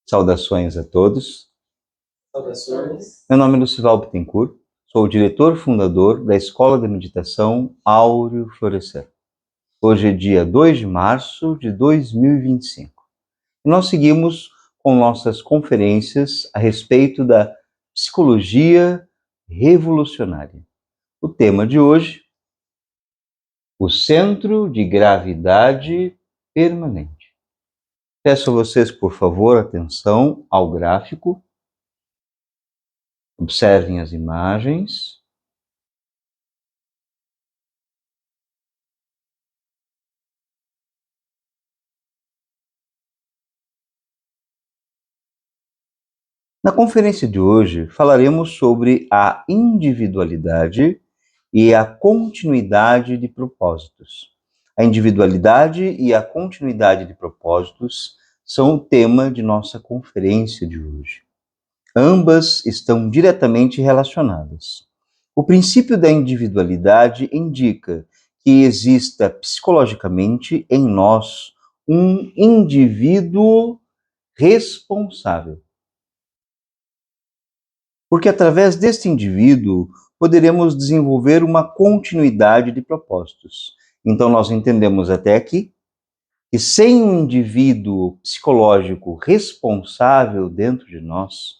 Saudações a todos. Saudações. Meu nome é Lucival Bittencourt, sou o diretor fundador da Escola de Meditação Áureo Florescer. Hoje é dia 2 de março de 2025. E nós seguimos com nossas conferências a respeito da psicologia revolucionária. O tema de hoje, o centro de gravidade permanente. Peço a vocês, por favor, atenção ao gráfico. Observem as imagens. Na conferência de hoje, falaremos sobre a individualidade e a continuidade de propósitos. A individualidade e a continuidade de propósitos são o tema de nossa conferência de hoje. Ambas estão diretamente relacionadas. O princípio da individualidade indica que exista psicologicamente em nós um indivíduo responsável. Porque através deste indivíduo poderemos desenvolver uma continuidade de propósitos. Então nós entendemos até aqui que sem um indivíduo psicológico responsável dentro de nós,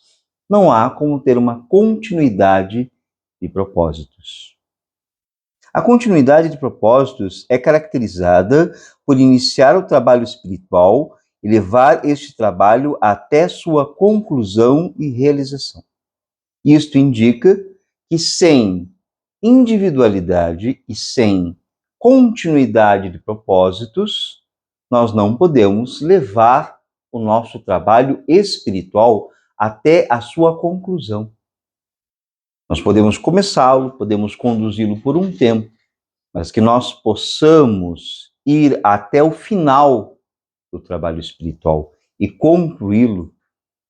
não há como ter uma continuidade de propósitos. A continuidade de propósitos é caracterizada por iniciar o trabalho espiritual e levar este trabalho até sua conclusão e realização. Isto indica que sem individualidade e sem continuidade de propósitos, nós não podemos levar o nosso trabalho espiritual até a sua conclusão. Nós podemos começá-lo, podemos conduzi-lo por um tempo, mas que nós possamos ir até o final do trabalho espiritual e concluí-lo,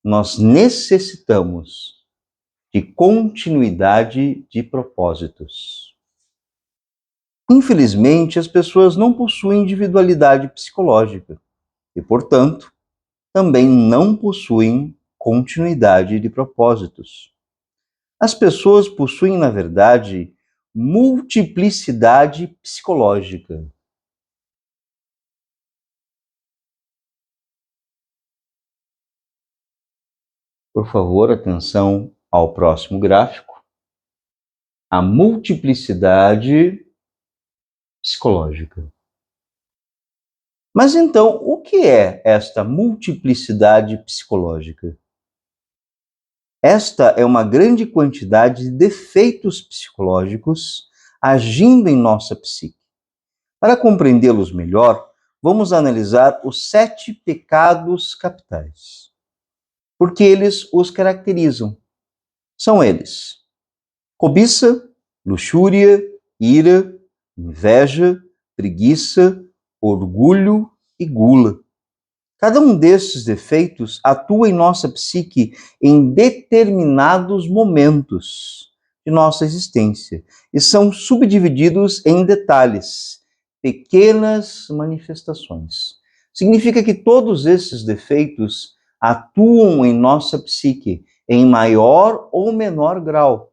nós necessitamos de continuidade de propósitos. Infelizmente, as pessoas não possuem individualidade psicológica e, portanto, também não possuem continuidade de propósitos. As pessoas possuem, na verdade, multiplicidade psicológica. Por favor, atenção ao próximo gráfico. A multiplicidade psicológica. Mas então, o que é esta multiplicidade psicológica? Esta é uma grande quantidade de defeitos psicológicos agindo em nossa psique. Para compreendê-los melhor, vamos analisar os 7 pecados capitais, porque eles os caracterizam. São eles: cobiça, luxúria, ira, inveja, preguiça, orgulho e gula. Cada um desses defeitos atua em nossa psique em determinados momentos de nossa existência e são subdivididos em detalhes, pequenas manifestações. Significa que todos esses defeitos atuam em nossa psique em maior ou menor grau.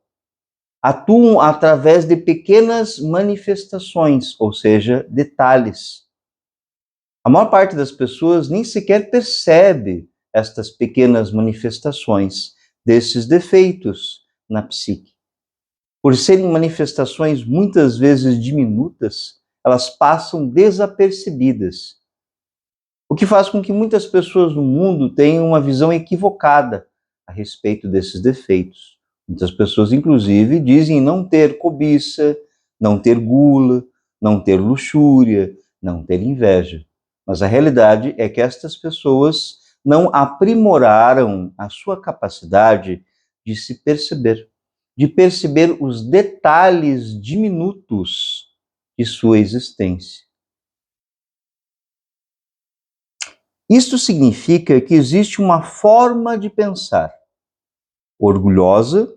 Atuam através de pequenas manifestações, ou seja, detalhes. A maior parte das pessoas nem sequer percebe estas pequenas manifestações desses defeitos na psique. Por serem manifestações muitas vezes diminutas, elas passam desapercebidas. O que faz com que muitas pessoas no mundo tenham uma visão equivocada a respeito desses defeitos. Muitas pessoas, inclusive, dizem não ter cobiça, não ter gula, não ter luxúria, não ter inveja. Mas a realidade é que estas pessoas não aprimoraram a sua capacidade de se perceber, de perceber os detalhes diminutos de sua existência. Isto significa que existe uma forma de pensar orgulhosa,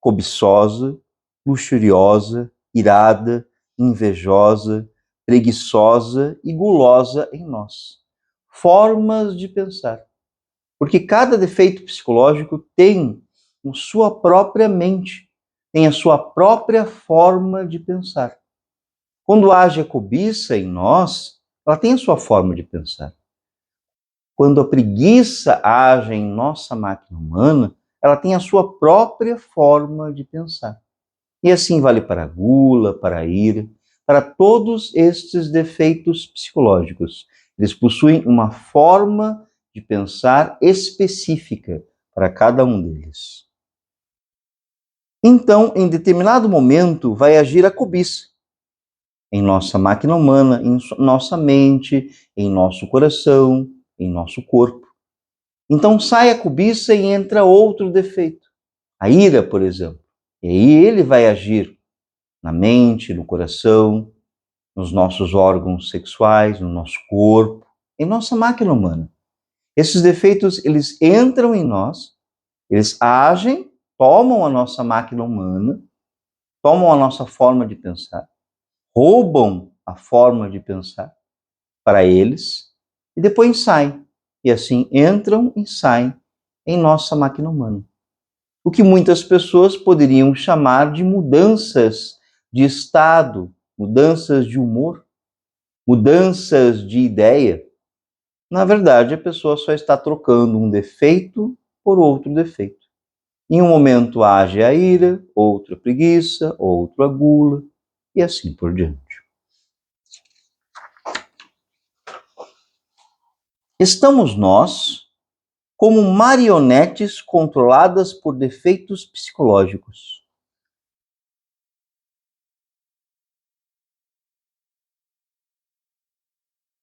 cobiçosa, luxuriosa, irada, invejosa, preguiçosa e gulosa em nós. Formas de pensar. Porque cada defeito psicológico tem a sua própria mente, tem a sua própria forma de pensar. Quando age a cobiça em nós, ela tem a sua forma de pensar. Quando a preguiça age em nossa máquina humana, ela tem a sua própria forma de pensar. E assim vale para a gula, para a ira, para todos estes defeitos psicológicos. Eles possuem uma forma de pensar específica para cada um deles. Então, em determinado momento, vai agir a cobiça em nossa máquina humana, em nossa mente, em nosso coração, em nosso corpo. Então sai a cobiça e entra outro defeito, a ira, por exemplo. E aí ele vai agir na mente, no coração, nos nossos órgãos sexuais, no nosso corpo, em nossa máquina humana. Esses defeitos, eles entram em nós, eles agem, tomam a nossa máquina humana, tomam a nossa forma de pensar, roubam a forma de pensar para eles e depois saem. E assim entram e saem em nossa máquina humana. O que muitas pessoas poderiam chamar de mudanças de estado, mudanças de humor, mudanças de ideia. Na verdade, a pessoa só está trocando um defeito por outro defeito. Em um momento age a ira, outro a preguiça, outro a gula, e assim por diante. Estamos nós como marionetes controladas por defeitos psicológicos.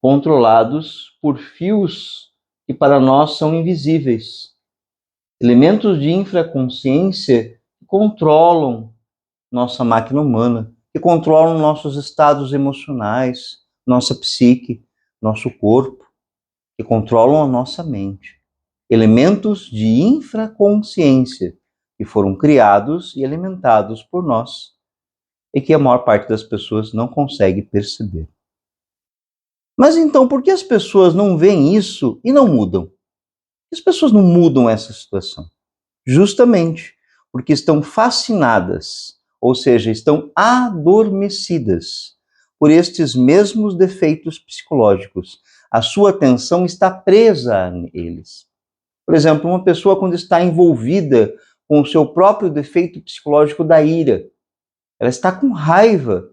Controlados por fios que para nós são invisíveis. Elementos de infraconsciência que controlam nossa máquina humana, que controlam nossos estados emocionais, nossa psique, nosso corpo, que controlam a nossa mente. Elementos de infraconsciência que foram criados e alimentados por nós e que a maior parte das pessoas não consegue perceber. Mas então, por que as pessoas não veem isso e não mudam? Por que as pessoas não mudam essa situação? Justamente porque estão fascinadas, ou seja, estão adormecidas por estes mesmos defeitos psicológicos. A sua atenção está presa a eles. Por exemplo, uma pessoa quando está envolvida com o seu próprio defeito psicológico da ira, ela está com raiva.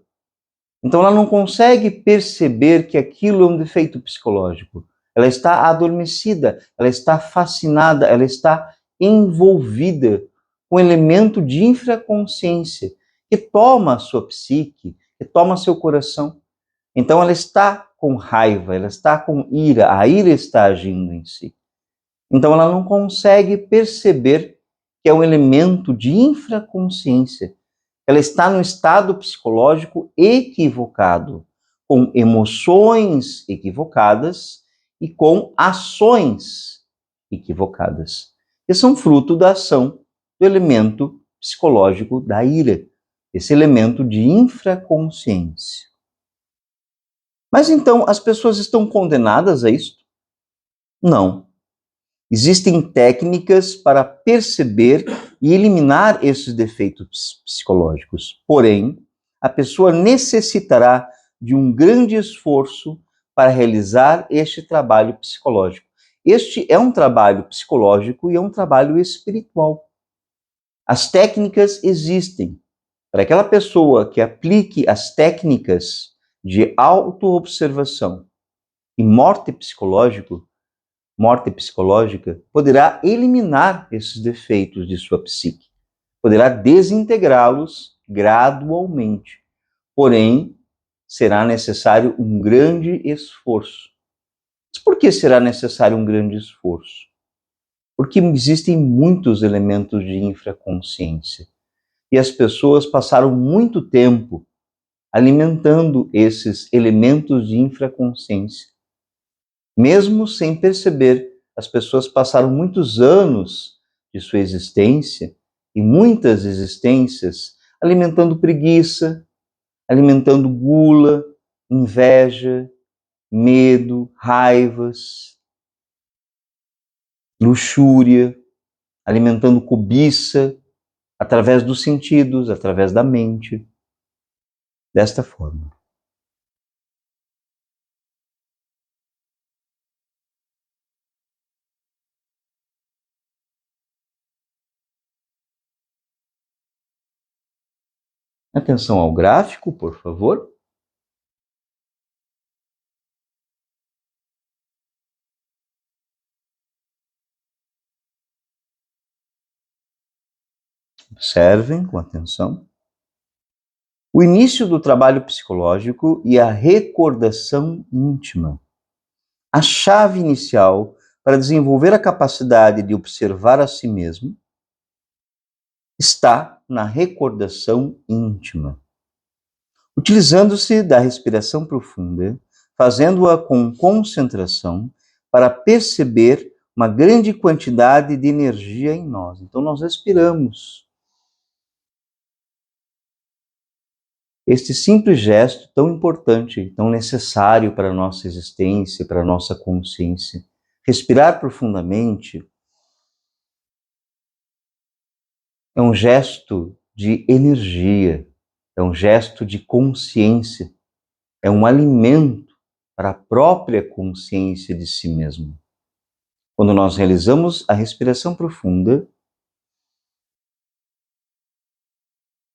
Então ela não consegue perceber que aquilo é um defeito psicológico. Ela está adormecida, ela está fascinada, ela está envolvida com um elemento de infraconsciência que toma a sua psique, que toma seu coração. Então ela está com raiva, ela está com ira, a ira está agindo em si. Então ela não consegue perceber que é um elemento de infraconsciência. Ela está num estado psicológico equivocado, com emoções equivocadas e com ações equivocadas, que são fruto da ação do elemento psicológico da ira, esse elemento de infraconsciência. Mas então as pessoas estão condenadas a isso? Não. Existem técnicas para perceber e eliminar esses defeitos psicológicos. Porém, a pessoa necessitará de um grande esforço para realizar este trabalho psicológico. Este é um trabalho psicológico e é um trabalho espiritual. As técnicas existem. Para aquela pessoa que aplique as técnicas de autoobservação e morte psicológica, poderá eliminar esses defeitos de sua psique, poderá desintegrá-los gradualmente. Porém, será necessário um grande esforço. Mas por que será necessário um grande esforço? Porque existem muitos elementos de infraconsciência e as pessoas passaram muito tempo alimentando esses elementos de infraconsciência. Mesmo sem perceber, as pessoas passaram muitos anos de sua existência e muitas existências alimentando preguiça, alimentando gula, inveja, medo, raivas. luxúria, alimentando cobiça através dos sentidos, através da mente, desta forma. Atenção ao gráfico, por favor. Observem com atenção. O início do trabalho psicológico e a recordação íntima. A chave inicial para desenvolver a capacidade de observar a si mesmo está na recordação íntima. Utilizando-se da respiração profunda, fazendo-a com concentração para perceber uma grande quantidade de energia em nós. Então, nós respiramos. Este simples gesto tão importante, tão necessário para a nossa existência, para a nossa consciência. Respirar profundamente é um gesto de energia, é um gesto de consciência, é um alimento para a própria consciência de si mesmo. Quando nós realizamos a respiração profunda,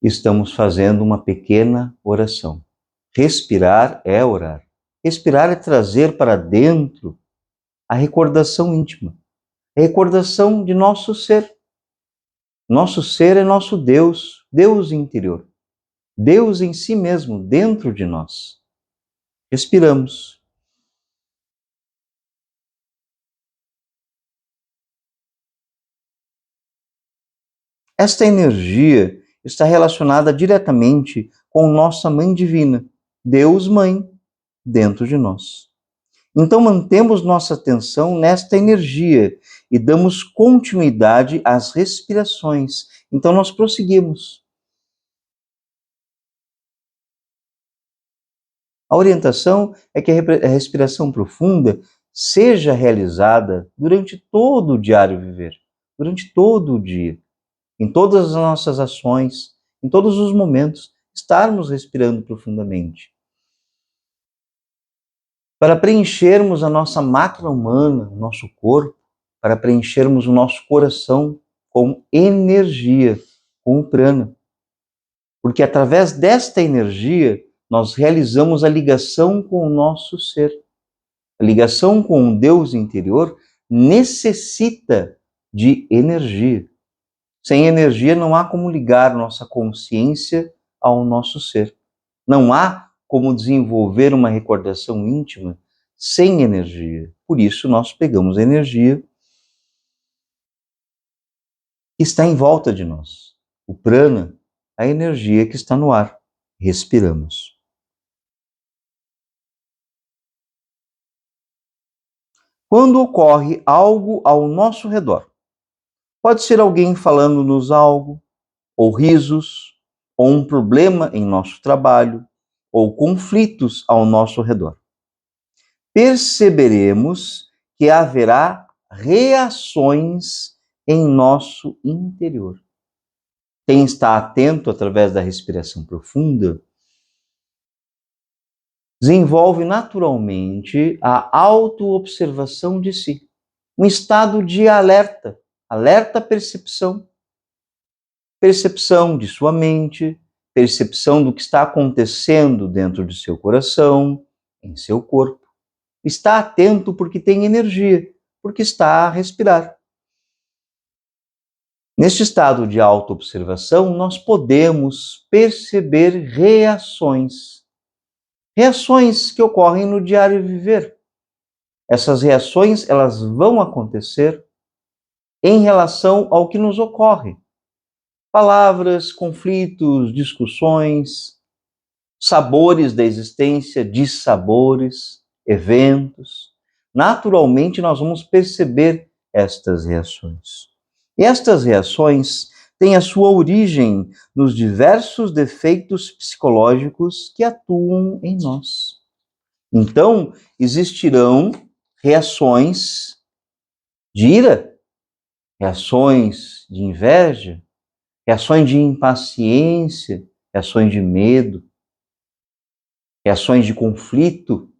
estamos fazendo uma pequena oração. Respirar é orar. Respirar é trazer para dentro a recordação íntima, a recordação de nosso ser. Nosso ser é nosso Deus, Deus interior. Deus em si mesmo, dentro de nós. Respiramos. Esta energia está relacionada diretamente com nossa Mãe Divina, Deus Mãe, dentro de nós. Então mantemos nossa atenção nesta energia e damos continuidade às respirações. Então nós prosseguimos. A orientação é que a respiração profunda seja realizada durante todo o diário viver, durante todo o dia, em todas as nossas ações, em todos os momentos, estarmos respirando profundamente. Para preenchermos a nossa máquina humana, o nosso corpo, para preenchermos o nosso coração com energia, com o prana. Porque através desta energia, nós realizamos a ligação com o nosso ser. A ligação com o Deus interior necessita de energia. Sem energia não há como ligar nossa consciência ao nosso ser. Não há como desenvolver uma recordação íntima sem energia. Por isso nós pegamos a energia que está em volta de nós. O prana, a energia que está no ar. Respiramos. Quando ocorre algo ao nosso redor, pode ser alguém falando-nos algo, ou risos, ou um problema em nosso trabalho, ou conflitos ao nosso redor. Perceberemos que haverá reações em nosso interior. Quem está atento através da respiração profunda desenvolve naturalmente a autoobservação de si, um estado de alerta, alerta percepção, percepção de sua mente, percepção do que está acontecendo dentro de seu coração, em seu corpo. Está atento porque tem energia, porque está a respirar. Neste estado de autoobservação, nós podemos perceber reações que ocorrem no diário viver. Essas reações, elas vão acontecer em relação ao que nos ocorre. Palavras, conflitos, discussões, sabores da existência, dissabores, eventos. Naturalmente, nós vamos perceber estas reações. E estas reações têm a sua origem nos diversos defeitos psicológicos que atuam em nós. Então, existirão reações de ira, reações de inveja, reações de impaciência, reações de medo, reações de conflito,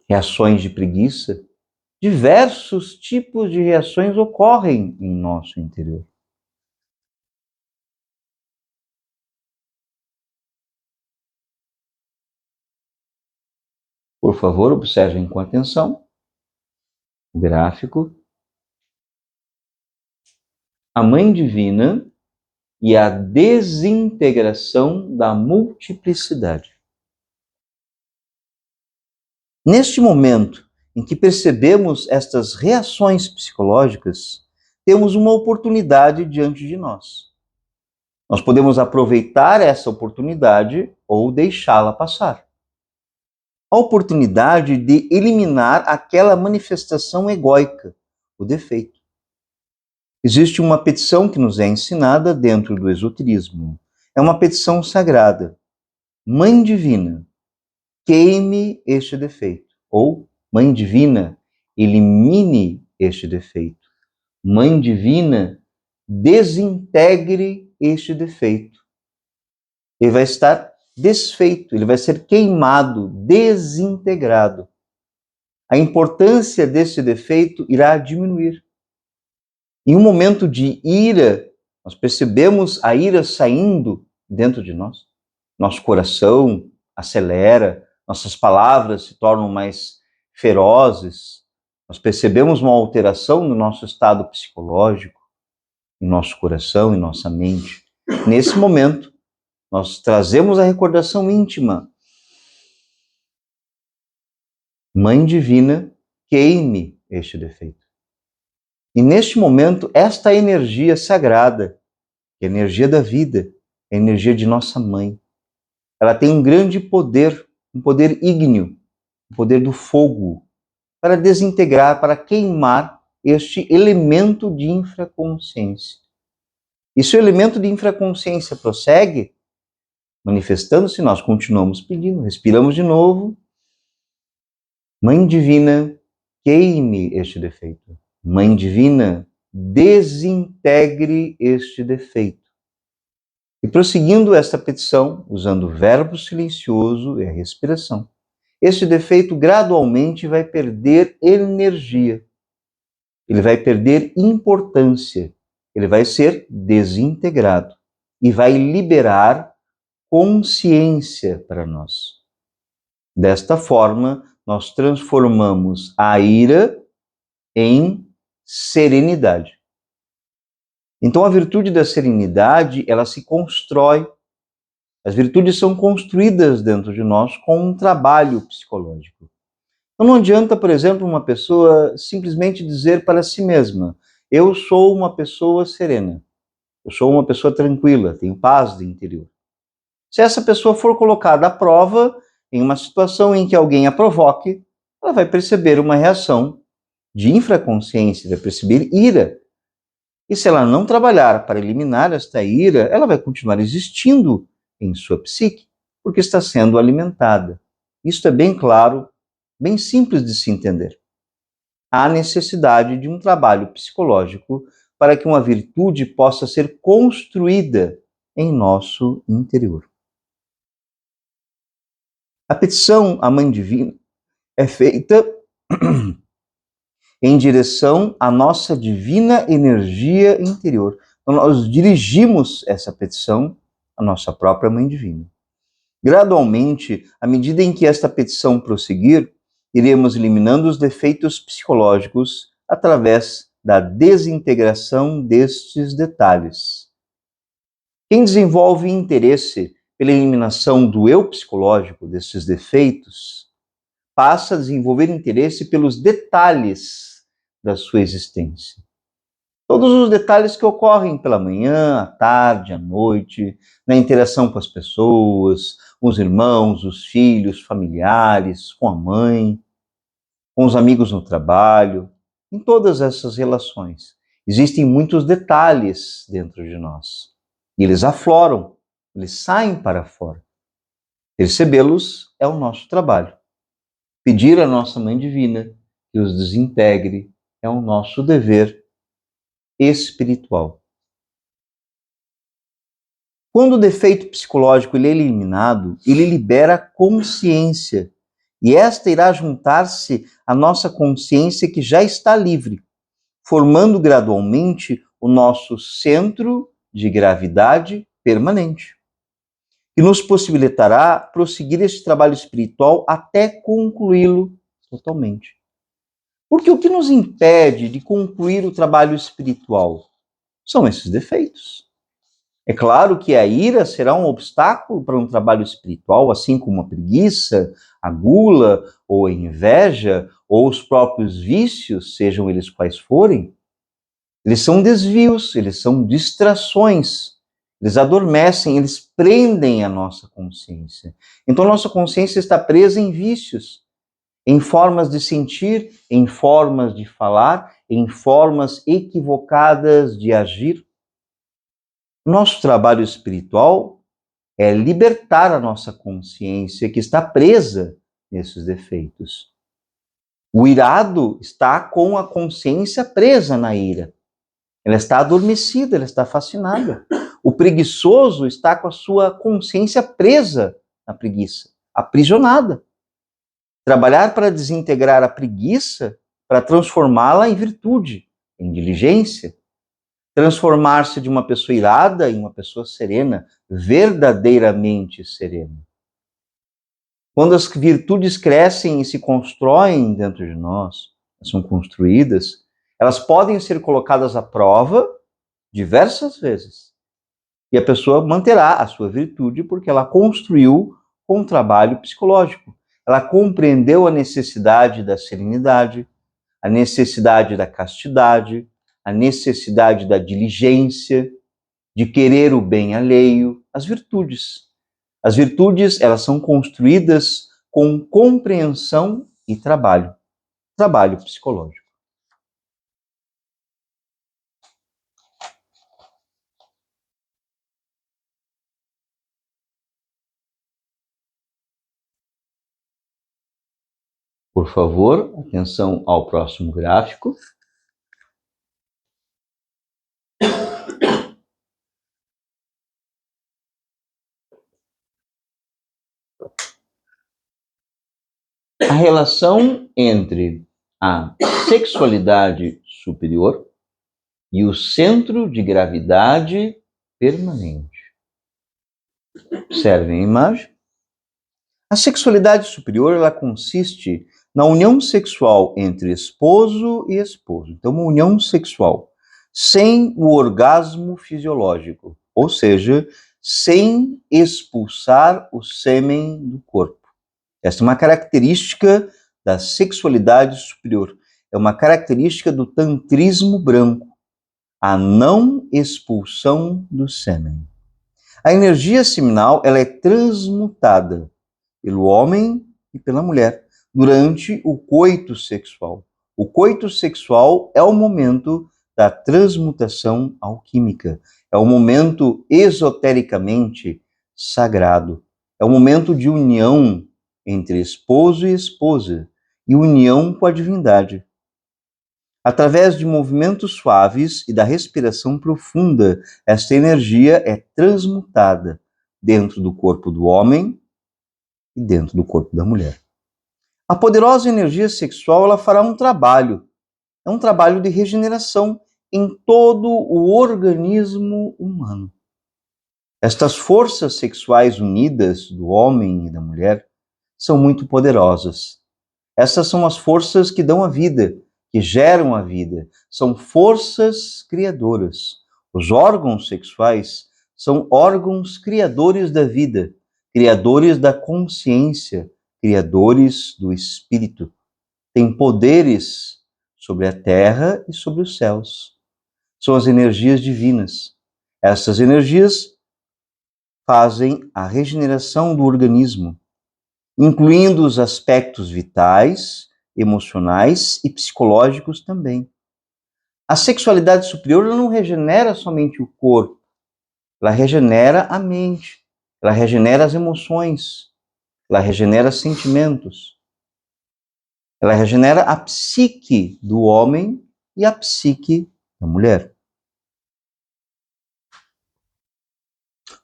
reações de preguiça. Diversos tipos de reações ocorrem em nosso interior. Por favor, observem com atenção o gráfico. A Mãe Divina e a desintegração da multiplicidade. Neste momento em que percebemos estas reações psicológicas, temos uma oportunidade diante de nós. Nós podemos aproveitar essa oportunidade ou deixá-la passar. A oportunidade de eliminar aquela manifestação egóica, o defeito. Existe uma petição que nos é ensinada dentro do esoterismo. É uma petição sagrada. Mãe Divina, queime este defeito. Ou, Mãe Divina, elimine este defeito. Mãe Divina, desintegre este defeito. Ele vai estar desfeito, ele vai ser queimado, desintegrado. A importância desse defeito irá diminuir. Em um momento de ira, nós percebemos a ira saindo dentro de nós. Nosso coração acelera, nossas palavras se tornam mais ferozes. Nós percebemos uma alteração no nosso estado psicológico, em nosso coração, em nossa mente. Nesse momento, nós trazemos a recordação íntima. Mãe Divina, queime este defeito. E neste momento, esta energia sagrada, a energia da vida, a energia de nossa mãe, ela tem um grande poder, um poder ígneo, o poder do fogo, para desintegrar, para queimar este elemento de infraconsciência. E se o elemento de infraconsciência prossegue, manifestando-se, nós continuamos pedindo, respiramos de novo. Mãe Divina, queime este defeito. Mãe Divina, desintegre este defeito. E prosseguindo esta petição, usando o verbo silencioso e a respiração, este defeito gradualmente vai perder energia, ele vai perder importância, ele vai ser desintegrado e vai liberar consciência para nós. Desta forma, nós transformamos a ira em serenidade. Então, a virtude da serenidade, ela se constrói. As virtudes são construídas dentro de nós com um trabalho psicológico. Então, não adianta, por exemplo, uma pessoa simplesmente dizer para si mesma: eu sou uma pessoa serena, eu sou uma pessoa tranquila, tenho paz de interior. Se essa pessoa for colocada à prova em uma situação em que alguém a provoque, ela vai perceber uma reação de infraconsciência, vai perceber ira. E se ela não trabalhar para eliminar esta ira, ela vai continuar existindo em sua psique, porque está sendo alimentada. Isso é bem claro, bem simples de se entender. Há necessidade de um trabalho psicológico para que uma virtude possa ser construída em nosso interior. A petição à Mãe Divina é feita em direção à nossa divina energia interior. Então, nós dirigimos essa petição à nossa própria Mãe Divina. Gradualmente, à medida em que esta petição prosseguir, iremos eliminando os defeitos psicológicos através da desintegração destes detalhes. Quem desenvolve interesse pela eliminação do eu psicológico, desses defeitos, passa a desenvolver interesse pelos detalhes da sua existência. Todos os detalhes que ocorrem pela manhã, à tarde, à noite, na interação com as pessoas, com os irmãos, os filhos, familiares, com a mãe, com os amigos no trabalho, em todas essas relações. Existem muitos detalhes dentro de nós. E eles afloram, eles saem para fora. Percebê-los é o nosso trabalho. Pedir à nossa Mãe Divina que os desintegre, é o nosso dever espiritual. Quando o defeito psicológico ele é eliminado, ele libera consciência. E esta irá juntar-se à nossa consciência que já está livre, formando gradualmente o nosso centro de gravidade permanente, que nos possibilitará prosseguir este trabalho espiritual até concluí-lo totalmente. Porque o que nos impede de concluir o trabalho espiritual são esses defeitos. É claro que a ira será um obstáculo para um trabalho espiritual, assim como a preguiça, a gula, ou a inveja, ou os próprios vícios, sejam eles quais forem. Eles são desvios, eles são distrações, eles adormecem, eles prendem a nossa consciência. Então, nossa consciência está presa em vícios, em formas de sentir, em formas de falar, em formas equivocadas de agir. Nosso trabalho espiritual é libertar a nossa consciência que está presa nesses defeitos. O irado está com a consciência presa na ira. Ela está adormecida, ela está fascinada. O preguiçoso está com a sua consciência presa na preguiça, aprisionada. Trabalhar para desintegrar a preguiça, para transformá-la em virtude, em diligência. Transformar-se de uma pessoa irada em uma pessoa serena, verdadeiramente serena. Quando as virtudes crescem e se constroem dentro de nós, são construídas, elas podem ser colocadas à prova diversas vezes. E a pessoa manterá a sua virtude porque ela construiu com um trabalho psicológico. Ela compreendeu a necessidade da serenidade, a necessidade da castidade, a necessidade da diligência, de querer o bem alheio, as virtudes. As virtudes, elas são construídas com compreensão e trabalho psicológico. Por favor, atenção ao próximo gráfico. A relação entre a sexualidade superior e o centro de gravidade permanente. Observem a imagem. A sexualidade superior, ela consiste na união sexual entre esposo e esposa. Então, uma união sexual sem o orgasmo fisiológico, ou seja, sem expulsar o sêmen do corpo. Essa é uma característica da sexualidade superior. É uma característica do tantrismo branco, a não expulsão do sêmen. A energia seminal, ela é transmutada pelo homem e pela mulher durante o coito sexual. O coito sexual é o momento da transmutação alquímica, é o momento esotericamente sagrado, é o momento de união entre esposo e esposa e união com a divindade. Através de movimentos suaves e da respiração profunda, esta energia é transmutada dentro do corpo do homem e dentro do corpo da mulher. A poderosa energia sexual, ela fará um trabalho, é um trabalho de regeneração em todo o organismo humano. Estas forças sexuais unidas do homem e da mulher são muito poderosas. Essas são as forças que dão a vida, que geram a vida. São forças criadoras. Os órgãos sexuais são órgãos criadores da vida, criadores da consciência, criadores do espírito. Têm poderes sobre a terra e sobre os céus. São as energias divinas. Essas energias fazem a regeneração do organismo, incluindo os aspectos vitais, emocionais e psicológicos também. A sexualidade superior não regenera somente o corpo, ela regenera a mente, ela regenera as emoções, ela regenera sentimentos, ela regenera a psique do homem e a psique da mulher,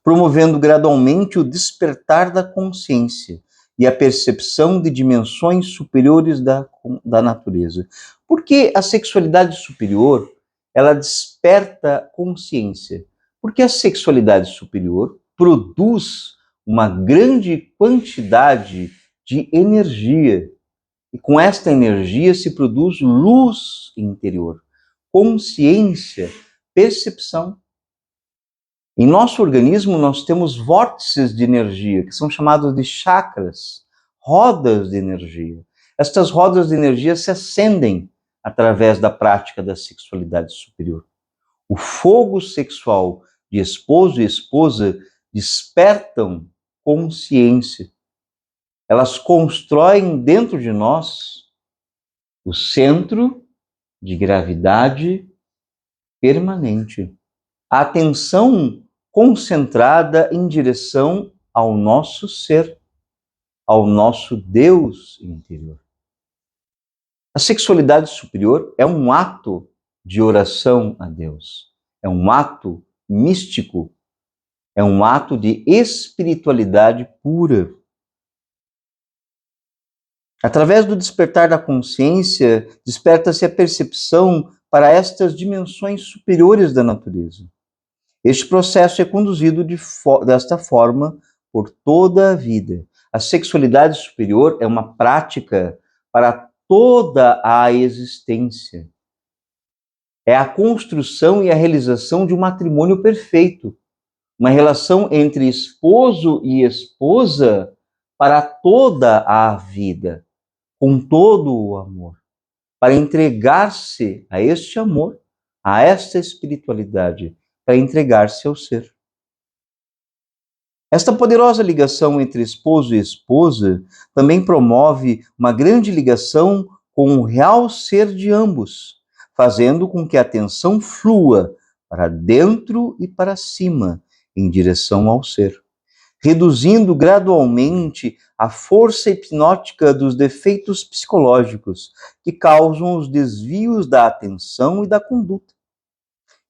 promovendo gradualmente o despertar da consciência e a percepção de dimensões superiores da natureza. Porque a sexualidade superior, ela desperta consciência. Porque a sexualidade superior produz uma grande quantidade de energia. E com esta energia se produz luz interior, consciência, percepção. Em nosso organismo, nós temos vórtices de energia, que são chamados de chakras, rodas de energia. Estas rodas de energia se acendem através da prática da sexualidade superior. O fogo sexual de esposo e esposa despertam consciência. Elas constroem dentro de nós o centro de gravidade permanente. A atenção concentrada em direção ao nosso ser, ao nosso Deus interior. A sexualidade superior é um ato de oração a Deus, é um ato místico, é um ato de espiritualidade pura. Através do despertar da consciência, desperta-se a percepção para estas dimensões superiores da natureza. Este processo é conduzido desta forma por toda a vida. A sexualidade superior é uma prática para toda a existência. É a construção e a realização de um matrimônio perfeito, uma relação entre esposo e esposa para toda a vida, com todo o amor, para entregar-se a este amor, a esta espiritualidade, para entregar-se ao ser. Esta poderosa ligação entre esposo e esposa também promove uma grande ligação com o real ser de ambos, fazendo com que a atenção flua para dentro e para cima, em direção ao ser, reduzindo gradualmente a força hipnótica dos defeitos psicológicos que causam os desvios da atenção e da conduta.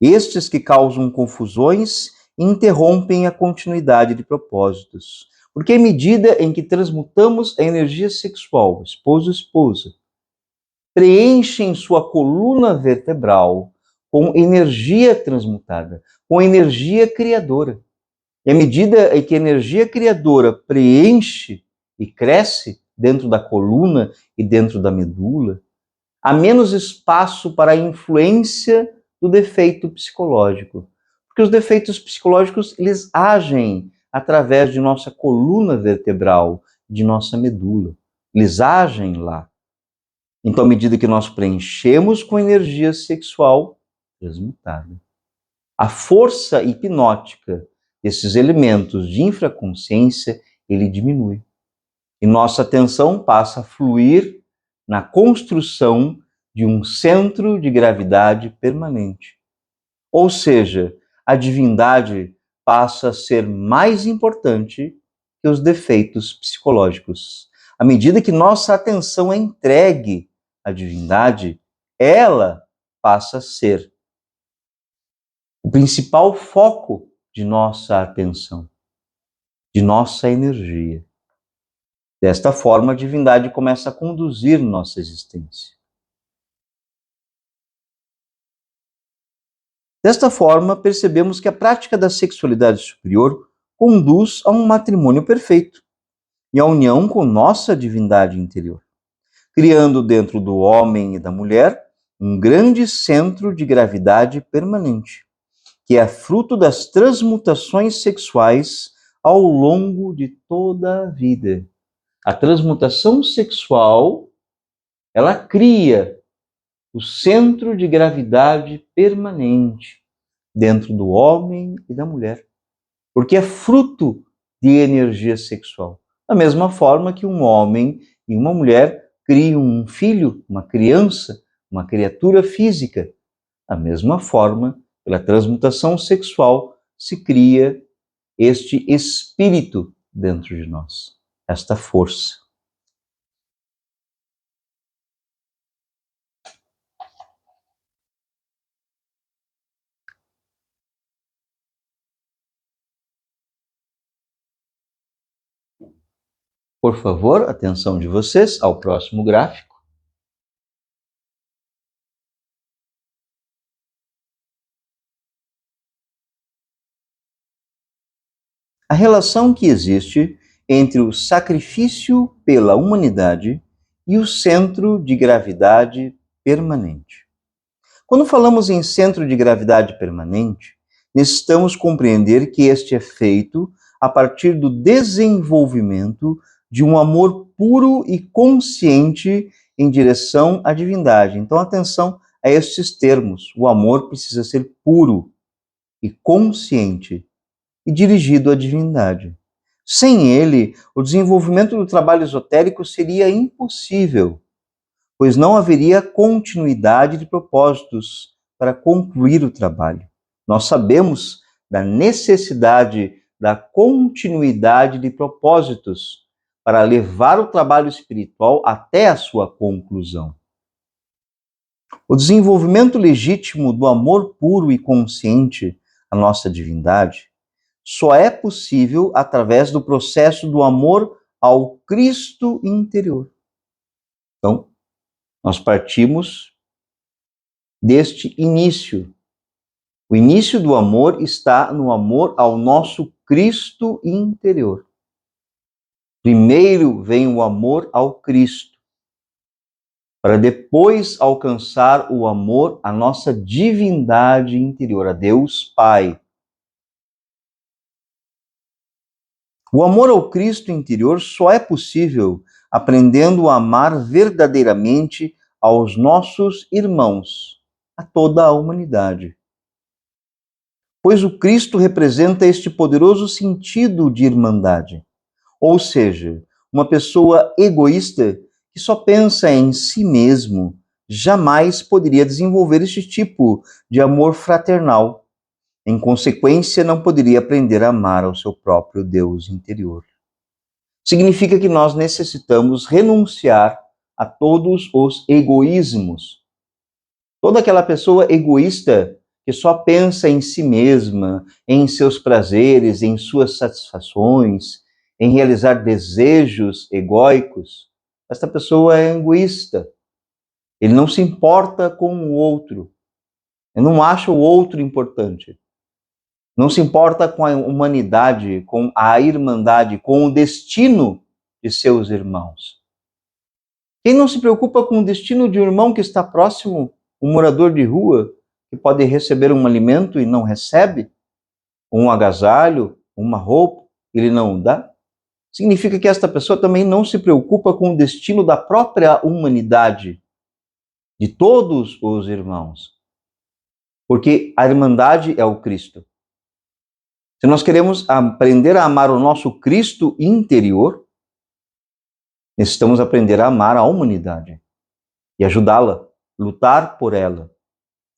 Estes que causam confusões interrompem a continuidade de propósitos. Porque à medida em que transmutamos a energia sexual, esposo-esposa, preenchem sua coluna vertebral com energia transmutada, com energia criadora. E à medida em que a energia criadora preenche e cresce dentro da coluna e dentro da medula, há menos espaço para a influência do defeito psicológico. Porque os defeitos psicológicos, eles agem através de nossa coluna vertebral, de nossa medula. Eles agem lá. Então, à medida que nós preenchemos com energia sexual transmutada, a força hipnótica desses elementos de infraconsciência, ele diminui. E nossa atenção passa a fluir na construção de um centro de gravidade permanente. Ou seja, a divindade passa a ser mais importante que os defeitos psicológicos. À medida que nossa atenção é entregue à divindade, ela passa a ser o principal foco de nossa atenção, de nossa energia. Desta forma, a divindade começa a conduzir nossa existência. Desta forma, percebemos que a prática da sexualidade superior conduz a um matrimônio perfeito e à união com nossa divindade interior, criando dentro do homem e da mulher um grande centro de gravidade permanente, que é fruto das transmutações sexuais ao longo de toda a vida. A transmutação sexual, ela cria o centro de gravidade permanente dentro do homem e da mulher, porque é fruto de energia sexual. Da mesma forma que um homem e uma mulher criam um filho, uma criança, uma criatura física. Da mesma forma, pela transmutação sexual, se cria este espírito dentro de nós, esta força. Por favor, atenção de vocês ao próximo gráfico. A relação que existe entre o sacrifício pela humanidade e o centro de gravidade permanente. Quando falamos em centro de gravidade permanente, necessitamos compreender que este é feito a partir do desenvolvimento de um amor puro e consciente em direção à divindade. Então, atenção a estes termos. O amor precisa ser puro e consciente e dirigido à divindade. Sem ele, o desenvolvimento do trabalho esotérico seria impossível, pois não haveria continuidade de propósitos para concluir o trabalho. Nós sabemos da necessidade da continuidade de propósitos para levar o trabalho espiritual até a sua conclusão. O desenvolvimento legítimo do amor puro e consciente à nossa divindade só é possível através do processo do amor ao Cristo interior. Então, nós partimos deste início. O início do amor está no amor ao nosso Cristo interior. Primeiro vem o amor ao Cristo, para depois alcançar o amor à nossa divindade interior, a Deus Pai. O amor ao Cristo interior só é possível aprendendo a amar verdadeiramente aos nossos irmãos, a toda a humanidade. Pois o Cristo representa este poderoso sentido de irmandade. Ou seja, uma pessoa egoísta que só pensa em si mesmo jamais poderia desenvolver este tipo de amor fraternal. Em consequência, não poderia aprender a amar ao seu próprio Deus interior. Significa que nós necessitamos renunciar a todos os egoísmos. Toda aquela pessoa egoísta que só pensa em si mesma, em seus prazeres, em suas satisfações, em realizar desejos egóicos, esta pessoa é egoísta. Ele não se importa com o outro. Ele não acha o outro importante. Não se importa com a humanidade, com a irmandade, com o destino de seus irmãos. Quem não se preocupa com o destino de um irmão que está próximo, um morador de rua, que pode receber um alimento e não recebe, um agasalho, uma roupa, ele não o dá? Significa que esta pessoa também não se preocupa com o destino da própria humanidade, de todos os irmãos. Porque a irmandade é o Cristo. Se nós queremos aprender a amar o nosso Cristo interior, necessitamos aprender a amar a humanidade e ajudá-la, lutar por ela,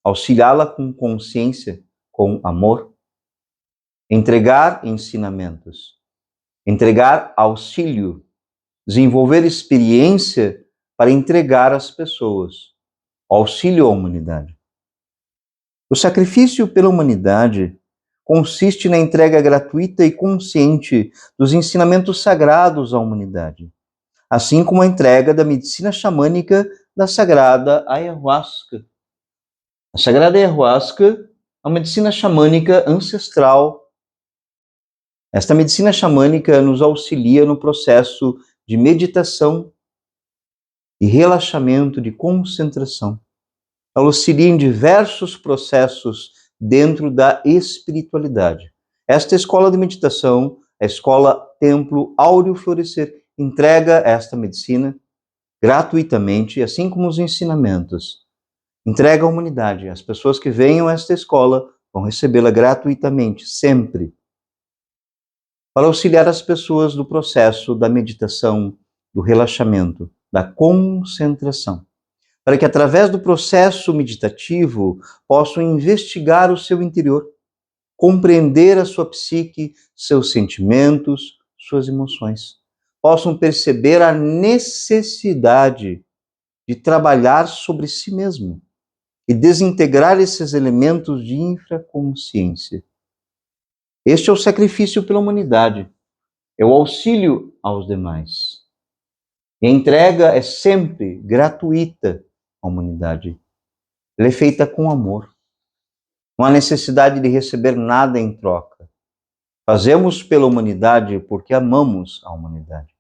auxiliá-la com consciência, com amor, entregar ensinamentos, entregar auxílio, desenvolver experiência para entregar às pessoas, auxílio à humanidade. O sacrifício pela humanidade consiste na entrega gratuita e consciente dos ensinamentos sagrados à humanidade, assim como a entrega da medicina xamânica da sagrada ayahuasca. A sagrada ayahuasca é uma medicina xamânica ancestral. Esta medicina xamânica nos auxilia no processo de meditação e relaxamento, de concentração. Ela auxilia em diversos processos dentro da espiritualidade. Esta escola de meditação, a escola Templo Áureo Florescer, entrega esta medicina gratuitamente, assim como os ensinamentos. Entrega à humanidade. As pessoas que venham a esta escola vão recebê-la gratuitamente, sempre, para auxiliar as pessoas no processo da meditação, do relaxamento, da concentração, para que através do processo meditativo possam investigar o seu interior, compreender a sua psique, seus sentimentos, suas emoções, possam perceber a necessidade de trabalhar sobre si mesmo e desintegrar esses elementos de infraconsciência. Este é o sacrifício pela humanidade, é o auxílio aos demais. E a entrega é sempre gratuita à humanidade. Ela é feita com amor. Não há necessidade de receber nada em troca. Fazemos pela humanidade porque amamos a humanidade.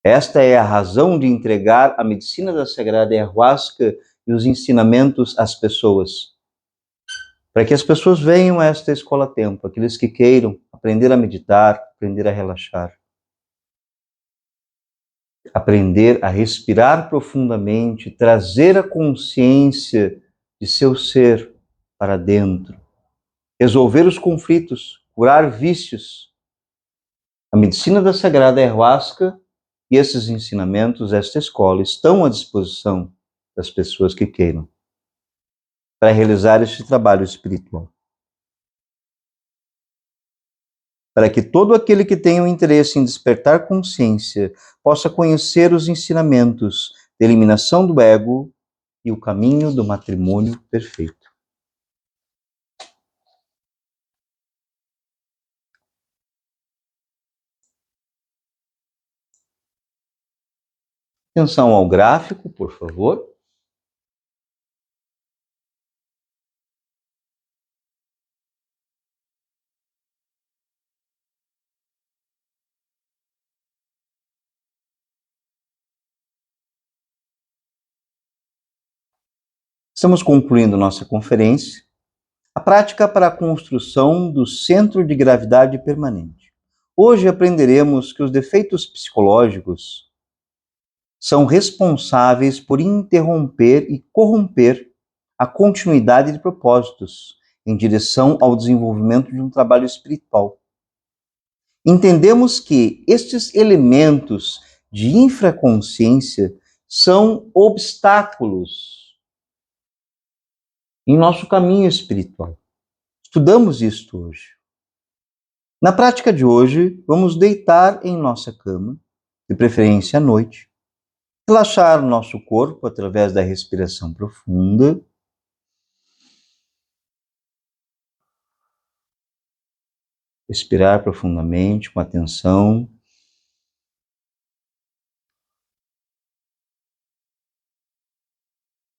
Esta é a razão de entregar a medicina da Sagrada Ayahuasca e os ensinamentos às pessoas. Para que as pessoas venham a esta escola a tempo, aqueles que queiram aprender a meditar, aprender a relaxar, aprender a respirar profundamente, trazer a consciência de seu ser para dentro, resolver os conflitos, curar vícios. A medicina da Sagrada Ayahuasca e esses ensinamentos, esta escola, estão à disposição das pessoas que queiram para realizar este trabalho espiritual. Para que todo aquele que tenha um interesse em despertar consciência possa conhecer os ensinamentos de eliminação do ego e o caminho do matrimônio perfeito. Atenção ao gráfico, por favor. Estamos concluindo nossa conferência. A prática para a construção do centro de gravidade permanente. Hoje aprenderemos que os defeitos psicológicos são responsáveis por interromper e corromper a continuidade de propósitos em direção ao desenvolvimento de um trabalho espiritual. Entendemos que estes elementos de infraconsciência são obstáculos em nosso caminho espiritual. Estudamos isto hoje. Na prática de hoje, vamos deitar em nossa cama, de preferência à noite, relaxar nosso corpo através da respiração profunda, respirar profundamente, com atenção,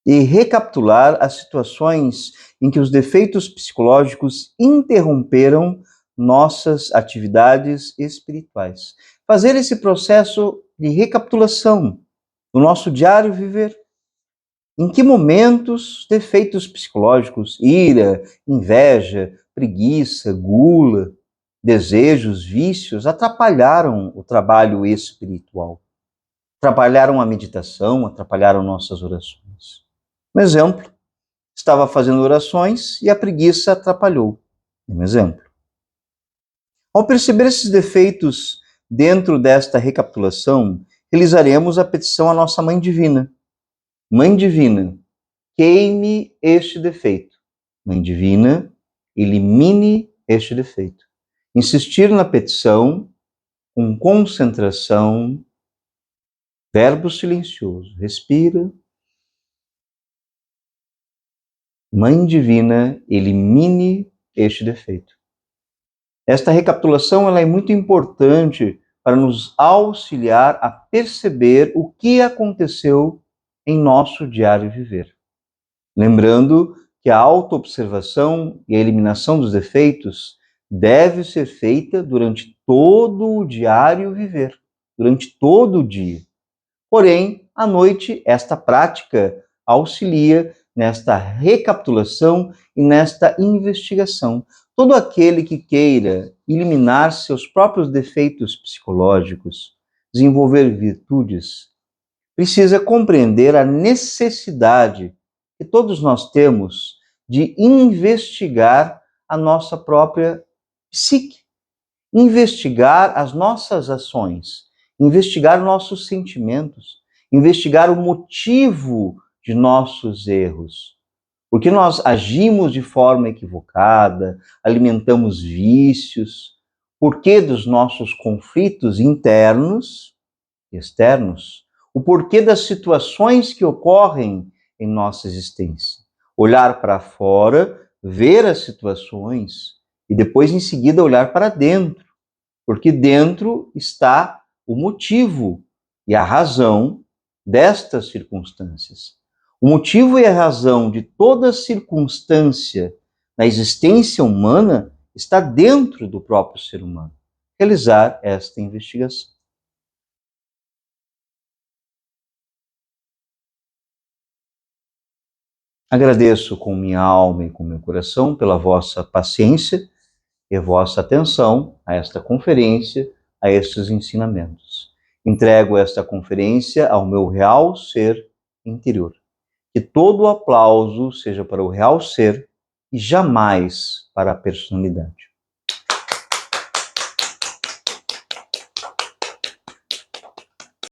e recapitular as situações em que os defeitos psicológicos interromperam nossas atividades espirituais. Fazer esse processo de recapitulação do nosso diário viver. Em que momentos defeitos psicológicos, ira, inveja, preguiça, gula, desejos, vícios, atrapalharam o trabalho espiritual, atrapalharam a meditação, atrapalharam nossas orações. Um exemplo, estava fazendo orações e a preguiça atrapalhou. Um exemplo. Ao perceber esses defeitos dentro desta recapitulação, realizaremos a petição à nossa Mãe Divina. Mãe Divina, queime este defeito. Mãe Divina, elimine este defeito. Insistir na petição com concentração, verbo silencioso. Respira. Mãe Divina, elimine este defeito. Esta recapitulação ela é muito importante para nos auxiliar a perceber o que aconteceu em nosso diário viver. Lembrando que a autoobservação e a eliminação dos defeitos deve ser feita durante todo o diário viver, durante todo o dia. Porém, à noite, esta prática auxilia nesta recapitulação e nesta investigação. Todo aquele que queira eliminar seus próprios defeitos psicológicos, desenvolver virtudes, precisa compreender a necessidade que todos nós temos de investigar a nossa própria psique, investigar as nossas ações, investigar nossos sentimentos, investigar o motivo de nossos erros. Porque nós agimos de forma equivocada, alimentamos vícios, porquê dos nossos conflitos internos e externos, o porquê das situações que ocorrem em nossa existência. Olhar para fora, ver as situações e depois em seguida olhar para dentro, porque dentro está o motivo e a razão destas circunstâncias. O motivo e a razão de toda circunstância na existência humana está dentro do próprio ser humano. Realizar esta investigação. Agradeço com minha alma e com meu coração pela vossa paciência e a vossa atenção a esta conferência, a estes ensinamentos. Entrego esta conferência ao meu real ser interior. Que todo o aplauso seja para o real ser e jamais para a personalidade.